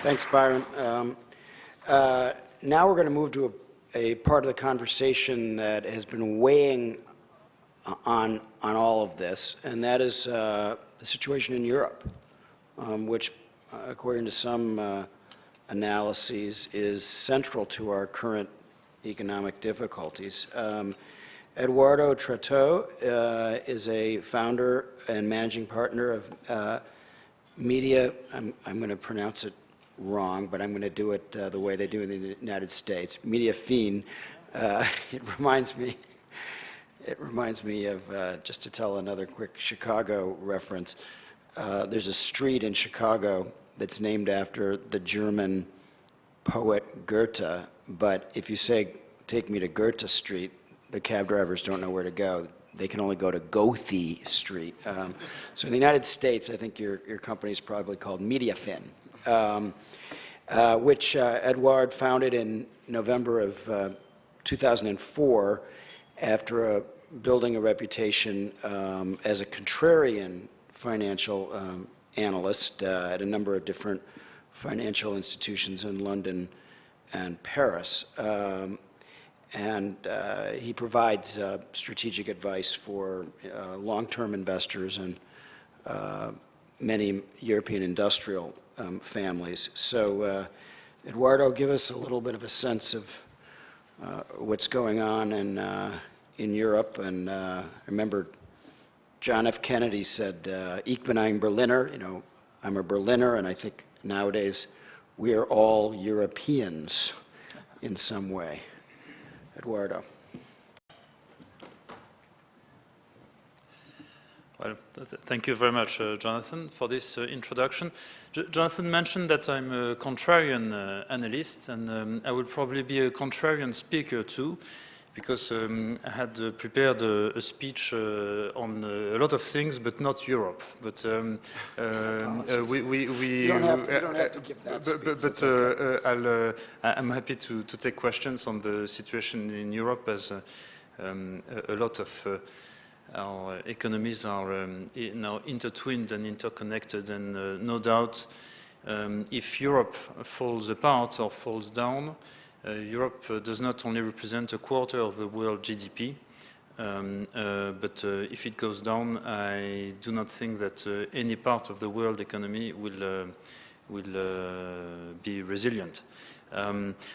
Thanks, Byron. Now we're going to move to a part of the conversation that has been weighing on all of this, and that is the situation in Europe, which, according to some analyses, is central to our current economic difficulties. Edouard Tetreau is a founder and managing partner of media. I'm going to pronounce it wrong, but I'm going to do it the way they do in the United States. Media Fiend. It reminds me of, just to tell another quick Chicago reference, there's a street in Chicago that's named after the German poet Goethe, but if you say, take me to Goethe Street, the cab drivers don't know where to go. They can only go to Goethe Street. So in the United States, I think your company is probably called Mediafin, which Edouard founded in November of 2004 after building a reputation as a contrarian financial analyst at a number of different financial institutions in London and Paris. And he provides strategic advice for long-term investors and many European industrial families. So, Eduardo, give us a little bit of a sense of what's going on in Europe. And I remember John F. Kennedy said, "Ich bin ein Berliner," you know, I'm a Berliner, and I think nowadays we are all Europeans in some way. Eduardo. Well, thank you very much, Jonathan, for this introduction. Jonathan mentioned that I'm a contrarian analyst, and I will probably be a contrarian speaker too, because I had prepared a speech on a lot of things, but not Europe. But you don't have to give that. But I'm happy to take questions on the situation in Europe, as a lot of our economies are now intertwined and interconnected, and no doubt if Europe falls apart or falls down, Europe does not only represent a quarter of the world GDP, but if it goes down, I do not think that any part of the world economy will be resilient.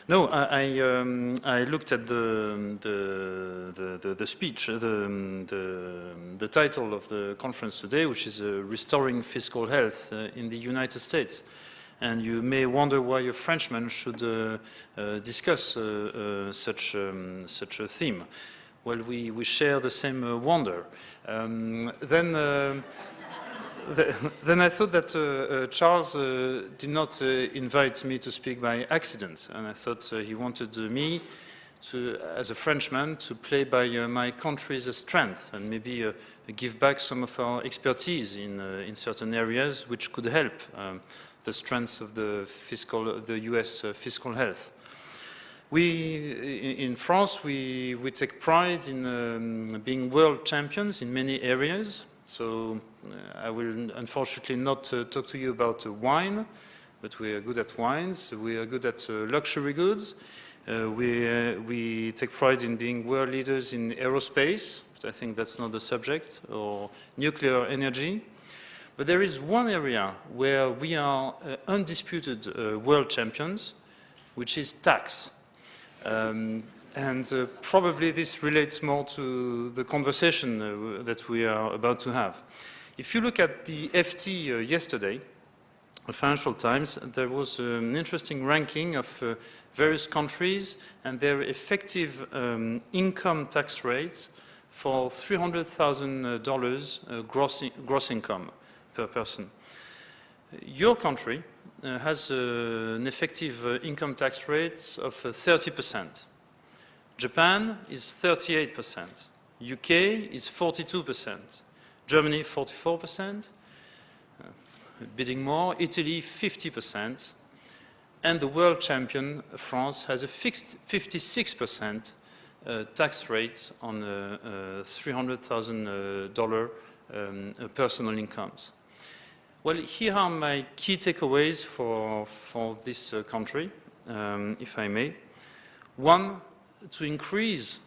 No, I looked at the speech, the title of the conference today, which is Restoring Fiscal Health in the United States. And you may wonder why a Frenchman should discuss such a theme. Well, we share the same wonder. Then I thought that Charles did not invite me to speak by accident, and I thought he wanted me to, as a Frenchman, to play by my country's strength and maybe give back some of our expertise in certain areas which could help the strengths of the U.S. fiscal health. In France, we take pride in being world champions in many areas. So I will unfortunately not talk to you about wine, but we are good at wines. We are good at luxury goods. We take pride in being world leaders in aerospace, but I think that's not the subject, or nuclear energy. But there is one area where we are undisputed world champions, which is tax. And probably this relates more to the conversation that we are about to have. If you look at the FT yesterday, the Financial Times, there was an interesting ranking of various countries and their effective income tax rates for $300,000 gross income per person. Your country has an effective income tax rate of 30%. Japan is 38%. UK is 42%. Germany 44%. Bidding more. Italy 50%. And the world champion, France, has a fixed 56% tax rate on $300,000 personal incomes. Well, here are my key takeaways for this country, if I may. One, to increase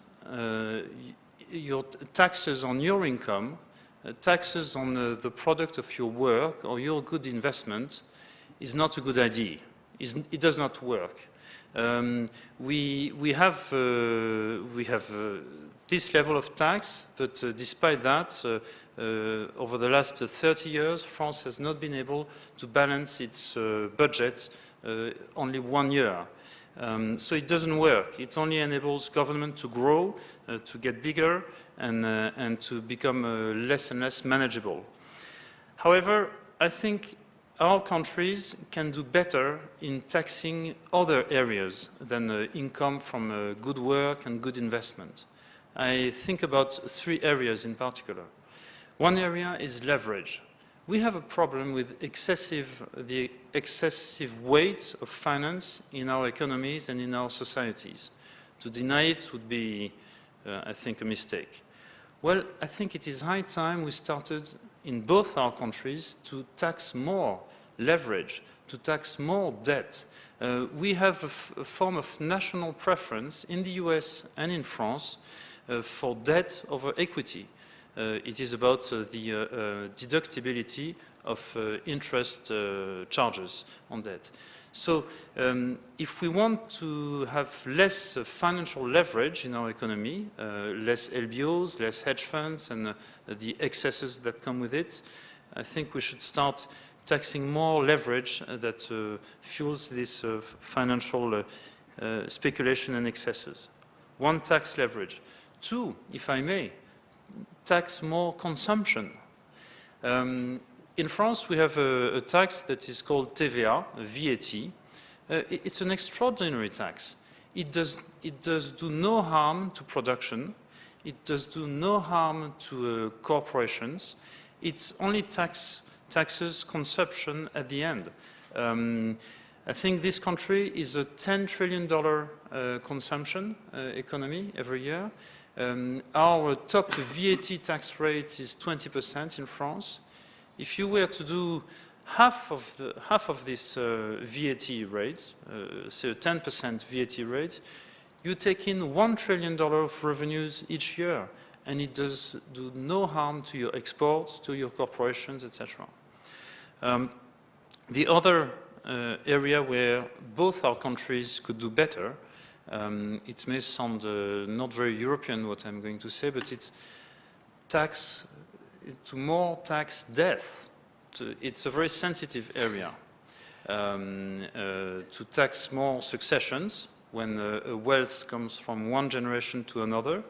your taxes on your income, taxes on the product of your work or your good investment is not a good idea. It does not work. We have this level of tax, but despite that, over the last 30 years, France has not been able to balance its budget only 1 year. So it doesn't work. It only enables government to grow, to get bigger, and to become less and less manageable. However, I think our countries can do better in taxing other areas than income from good work and good investment. I think about 3 areas in particular. One area is leverage. We have a problem with the excessive weight of finance in our economies and in our societies. To deny it would be, I think, a mistake. Well, I think it is high time we started in both our countries to tax more leverage, to tax more debt. We have a form of national preference in the US and in France for debt over equity. It is about the deductibility of interest charges on debt. So if we want to have less financial leverage in our economy, less LBOs, less hedge funds, and the excesses that come with it, I think we should start taxing more leverage that fuels this financial speculation and excesses. One, tax leverage. Two, if I may, tax more consumption. In France, we have a tax that is called TVA, VAT. It's an extraordinary tax. It does do no harm to production. It does do no harm to corporations. It only taxes consumption at the end. I think this country is a $10 trillion consumption economy every year. Our top VAT tax rate is 20% in France. If you were to do half of this VAT rate, say a 10% VAT rate, you take in $1 trillion of revenues each year, and it does do no harm to your exports, to your corporations, etc. The other area where both our countries could do better, it may sound not very European what I'm going to say, but it's to more tax death. It's a very sensitive area. To tax more successions when wealth comes from one generation to another.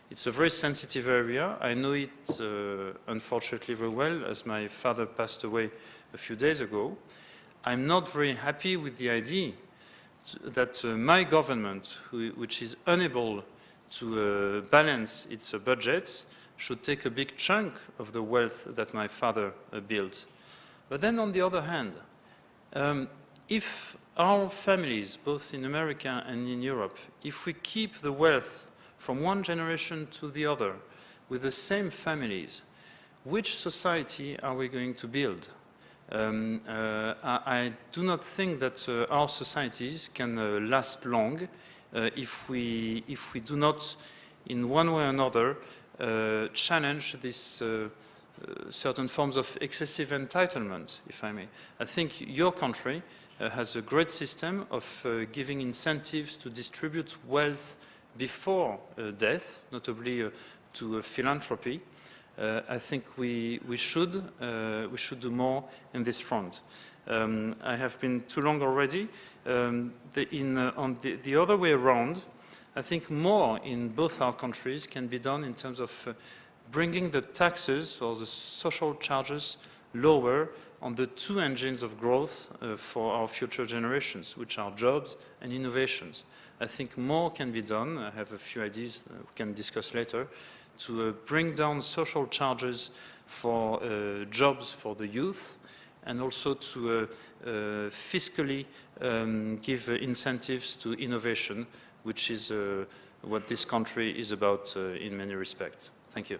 It's a very sensitive area. I know it unfortunately very well, as my father passed away a few days ago. I'm not very happy with the idea that my government, which is unable to balance its budgets, should take a big chunk of the wealth that my father built. But then on the other hand, if our families, both in America and in Europe, if we keep the wealth from one generation to the other with the same families, which society are we going to build? I do not think that our societies can last long if we do not, in one way or another, challenge this certain forms of excessive entitlement, if I may. I think your country has a great system of giving incentives to distribute wealth before death, notably to philanthropy. I think we should do more in this front. I have been too long already. On the other way around, I think more in both our countries can be done in terms of bringing the taxes or the social charges lower on the two engines of growth for our future generations, which are jobs and innovations. I think more can be done. I have a few ideas we can discuss later to bring down social charges for jobs for the youth, and also to fiscally give incentives to innovation, which is what this country is about in many respects. Thank you.